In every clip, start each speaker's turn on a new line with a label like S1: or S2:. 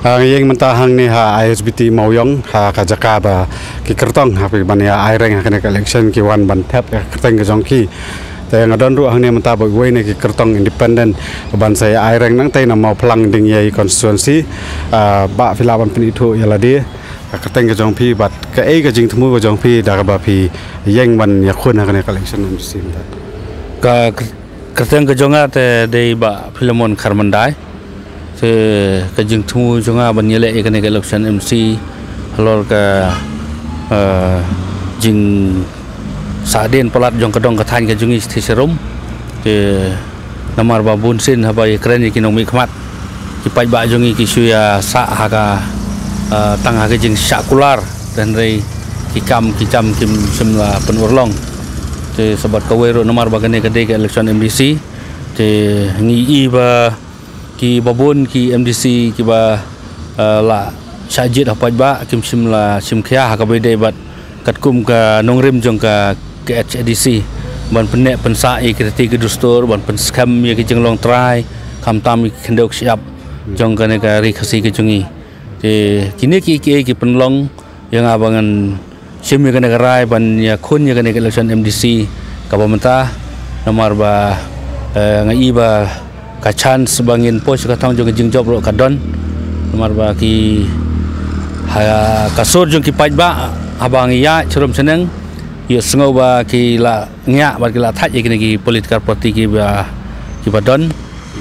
S1: Yang mentahang ni ISBT Mauyong kajaka ba ki kertong hapi bania aireng kena election ki wan ban tap kerteng ke jongki te ngadon ru hang ni mentah ba gue ni ki kertong independent ban saya aireng nang te na mau pelang ding yai constituency ba filaban penitu yala dia kerteng ke jongpi bat ke ke jing temu ke jongpi da ba pi yang ban yakun kena election ni sim
S2: ka kerteng ke jonga te dei ba Filemon Karmandai se kajing temu jonga ban yele kena election MC halor ka jing saden pelat jong kedong kathan ke jungi sti serum ke namar babun sin habai keren ki nong mi khmat ki pai ba jungi ki suya sa haga tang haga jing sakular dan rei ki cam kim semla penurlong te sabat kawero namar bagane ke dek election MDC te ngi ba ki babun ki MDC ki ba la sajid apa ba kim simla simkhia ha ka bede bat katkum ka nongrim jong ka HDC ban penek pensa i kriti ke dustur ban penskam ye ke jenglong trai kam tam kendok siap jong ka ne ka ri khasi ke jungi te kini ki penlong yang abangan sim ye ke negara ban ya khun ye ke election MDC ka pemerintah nomor ba ngai ba ka chance bangin pos ka tang jong jing job ro ka don nomor ba ki kasur jong ki paj ba abang ya cerum seneng ya sengau ba ki la ngya ba ki la thaj ki ki political party ki ba don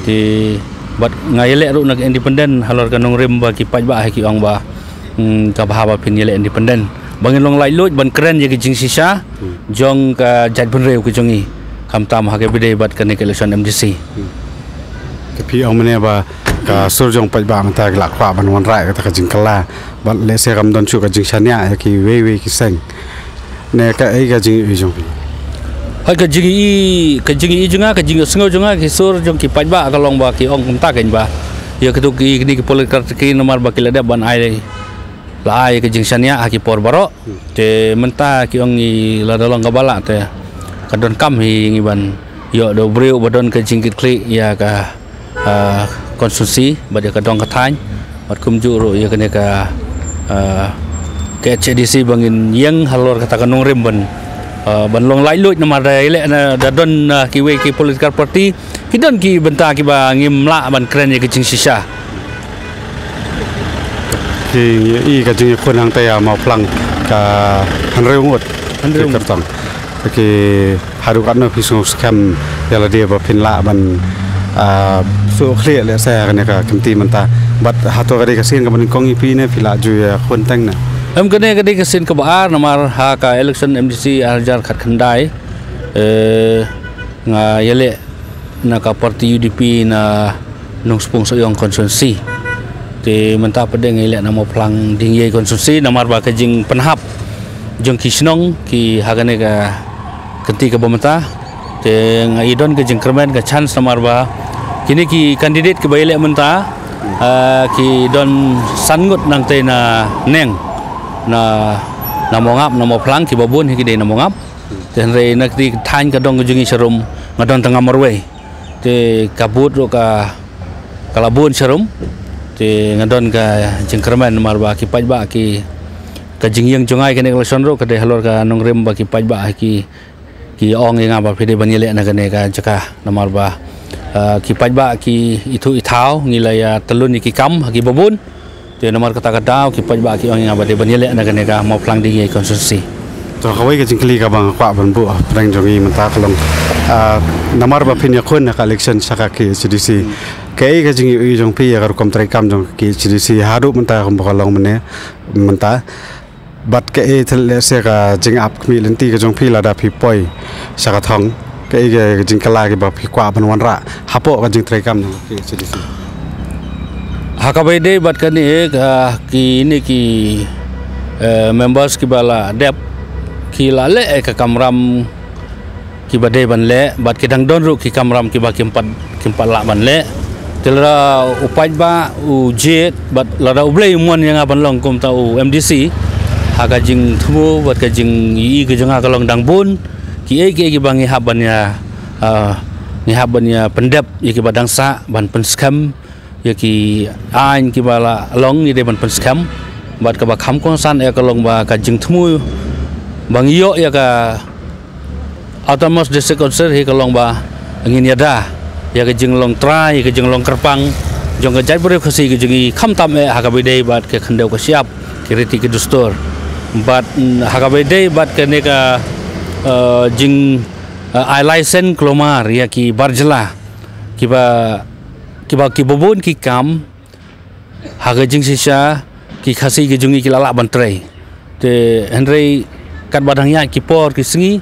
S2: di bat ngaile ru nak independent halor ka nongrim ba ki paj ba ki ong ba ka ba pin yele independent bangin long lai lut ban keren ye ki jing sisa jong ka jat bun reu ki jongi kam tam ha ke bide bat ka election MDC
S1: tapi ong mene ba ka surjong paj ba mata la kwa ban wan rai ka jing kala bat le se kam don chu ka jing sanya ki we ki seng ne ka ka jing i jong
S2: hai ka jing i junga ka jing sengau junga ki sur jong ki paj ba ka long ba ki ong kum ta ken ba ya ka tu ki ni ki politikar ki nomor ba ki la ban ai la ai ka jing sanya ki por baro te menta ki ong i la dolong ka bala te ka don kam hi ngi ban yo do breu badon ka jing kit kli ya ka konstitusi bade ka dong ka thain bat kum ju ro ya kene ka ke HDC bangin yang halor kata ka nongrim ban long lai lut nama ile na da don ki we ki political party ki don ki benta ki ba ngim la ban kren ye ki jing sisa
S1: ki i ka jing khun hang ta ya mau plang ka hanreungut kertong ki haru kan no pisung scam yala dia ba pin la ban so clear le saya kan ka kemti menta bat hato ka de ka sin ka ban kong ipi ne pila ju ya khun tang na
S2: kene ke sin ke baar nomor ha ka election MDC arjar khat khandai nga yele na ka parti UDP na nong spung so yong konstitusi te menta pedeng yele na mo plang ding ye konstitusi nomor ba ka jing penhap jong kisnong ki hagane ka kenti ka bomenta te nga idon ka jing kermen ka chance nomor ba kini ki kandidat ke baile menta ki don sangut nang te na neng na mongap na mo plang ki babun ki de na mongap ten re nak di thain ka dong jungi serum ngadon tengah marwe te kabut ro ka kalabun serum te ngadon ka jengkerman marba ki paj ba ki ka jingyang jungai kene election ro ka de halor ka nongrem ba ki paj ba ki ong nga ba pede banile na kene ka jaka na marba ki paj ba ki itu ithau ngilaya telun ki kam ki babun te nomor kata daw ki paj ba ki ong nga ba de banile na kene ka mau plang ding ye konstitusi
S1: to kawai ka jingkli ka bang kwa ban bu prang jongi menta kalong nomor ba pin yakun ka election saka ki CDC kai ka jingi i jong pi ya kom trai kam jong ki CDC haru menta kom kalong mene menta bat ke e thel se ka jing ap mi lenti ka jong pi la da pi poi saka thong kai ka jing kala ki ba pi kwa ban wan ra hapo ka jing trai kam ki CDC
S2: hakabede bat kan ki ini ki members ki bala dep ki lale ka kamram ki bade ban le bat ki dang don ru ki kamram ki ba ki empat la ban le telra upaj ba u jet bat lada ublei mon yang ban long kum ta u MDC haga jing thumu bat ka jing i ke janga kalong dang bun ki ki bangi haban ya pendep ki badang sa ban penskam ya ki an ki bala long ni de ban pen scam bat ka ba kham kon san ya ka long ba ka jing thmu bang yo ya ka autonomous district council hi ka long ba ngin ya da ya ka jing long trai ya ka jing long kerpang jong ka jai bure khasi ka jingi kham tam e ha ka be dei bat ka khandeu ka siap ki reti ki dustor bat ha ka be dei bat ka ne ka jing ai license klomar ya ki barjela ki bobon ki kam haga jing sisa ki khasi ki jungi ki lala bantrai te henry kat badang ya ki por ki singi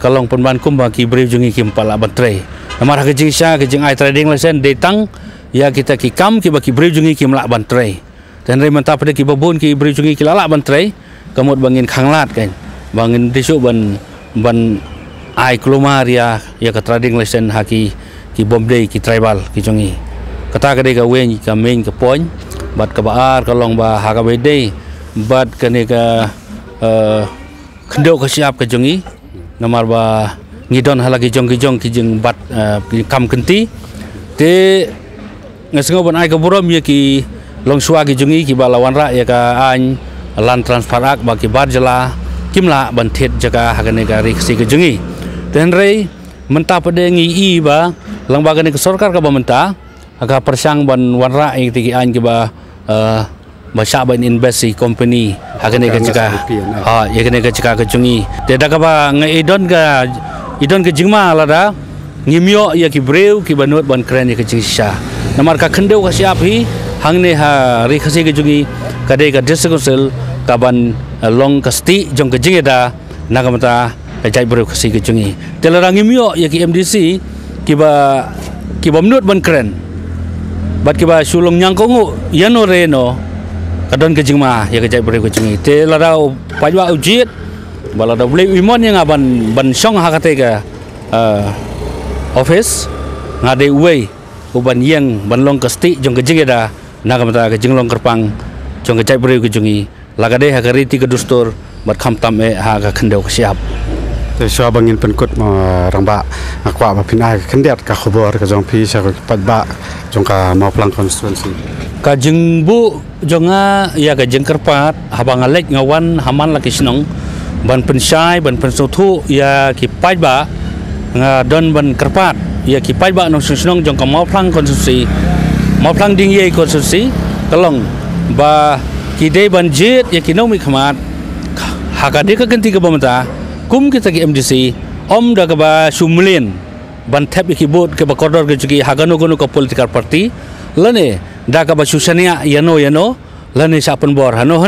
S2: kalong penban kum ba ki breu jungi ki pala bantrai namar haga jing sisa ki jing ai trading license detang ya kita ki kam ki ba ki breu jungi ki mala bantrai te henry mantap pada ki bobon ki breu jungi ki lala bantrai kamut bangin khanglat kan bangin disu ban ai klomar ya ka trading license haki ki bomdei ki tribal ki jongi kata ka dei ka wen ka main ka poin bat ka baar ka long ba ha ka bedei bat ka ne ka khendeu ka siap ka jongi namar ba ngidon halagi jong ki jeng bat kam kenti te ngasngo ban ai ka borom ye ki long swa ki jongi ki balawan ra ya ka an lan transparak ba ki barjala kimla ban thet jaga ha ka ne ka riksi ka jongi ten rei mentah pada ngi ba lang bagan ke sarkar ka ba mentah aga persang ban warra yang tigi an ke ba syaban investasi company aga ne ka jika ya kene ka jika ka jungi te da ka ba ngai idon ke jingma lada ngimyo ya ki breu ki banut ban kren ya ke jingsa namar ka khendeu ka siap hi hangne ha ri khasi ke jungi ka dei ka district ka ban long ka sti jong ke jingeda nagamata jai bro khasi ke jungi telarang imyo ya ki MDC ki ba menut ban keren bat ki ba sulung nyangkongu yano reno kadon ke jingma ya ke jai bro ke jungi telarau pajwa ujit balada beli imon yang ban song hakate ka office ngade uwei uban yang ban long kasti jong ke jingeda nagamata ke jinglong kerpang jong ke jai bro ke jungi lagade hakari ti ke dustur bat kham tam e ha ka khendeu ka siap
S1: te swa bangin penkut ramba akwa ba pinai khendiat ka khobor ka jong phi sa padba jong ka mau plang constituency
S2: ka jengbu jonga ya ka jengkerpat habang alek ngawan haman laki sinong ban pensai ban pensothu ya ki padba nga don ban kerpat ya ki padba nong sinong jong ka mau plang constituency mau plang ding ye constituency kalong ba ki dei ban jit ya ki nomi khmat hakade ka ganti ka bamata kum kita ki MDC om da ka ba sumlin ban thep ki bot ke ba kodor ke ki hagano gono ka political party lane da ka ba susania yano lane sapen bor hano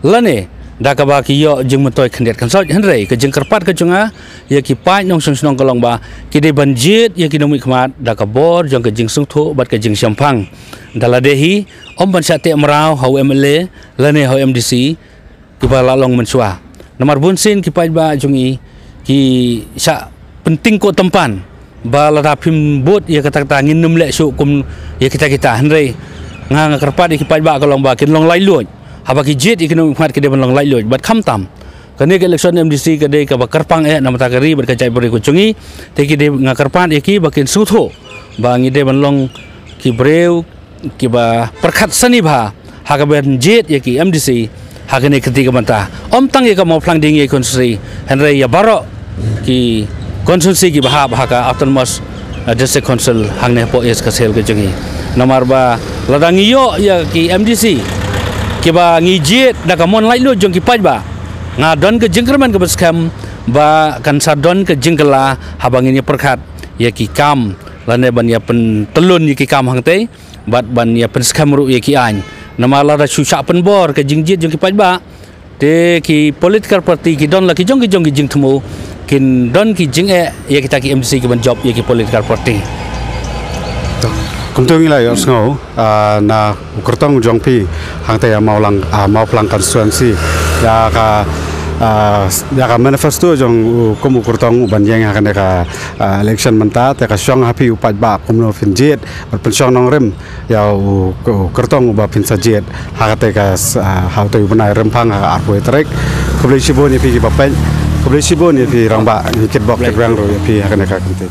S2: lane da ka ba ki yo jing metoy khendet kan so henrei ke jing kerpat ke junga ya ki pai nong sung kalong ba ki de banjit ya ki nomi khmat da ka bor jong ke jing sung tho bat ke jing sampang daladehi om ban sate amrau hau MLA lane hau MDC ki ba lalong mensua nomor bunsin ki ba jungi ki sa penting ko tempan bala rapim bot ya kata ngin num le su kum ya kita henrei nga kerpat ki ba kalong ba kin long lai luoj haba ki jet ikin mat ki de long lai luoj bat kham tam kane ke election MDC ke de ka ba kerpang nama takari ber ka jai beri ko jungi te ki de nga kerpat ki ba kin sutho ba ngi de ban long ki breu ki ba perkhat sani ba ha ka ben jet ya ki MDC hakane ketika manta om tang ye ka mau plang ding ye konstitusi henrei ya baro ki konstitusi ki bahab haka autonomous district council hangne po es ka sel ke jungi nomor ba ladang yo ya ki MDC ki ba ngijit da ka mon lai lo jong ki paj ba nga don ke jingkerman ke beskam ba kan sadon ke jingkela habang ini perkhat ya ki kam lane ban ya pen telun ye ki kam hangte bat ban ya pen skam ru ye ki an nama la da susah penbor ke jingjit jong ki pajba te ki political party ki don la ki jong jing thmu kin don ki jing ya kita ki MDC ki ban job ya ki political party
S1: kuntung ila yo sngo na ukurtong jong phi hangte ya mau plang constituency ya ka manifesto jong kum ukurtong banjeng akan ka election menta te ka syong happy upat ba kumno finjit berpensyong nong rem ya ukurtong ba pinsajet hakate ka how to benai rempang arpoi trek publisibon ni pi bapen publisibon ni pi rangba ni kitbok ke bang ro pi akan ka kunte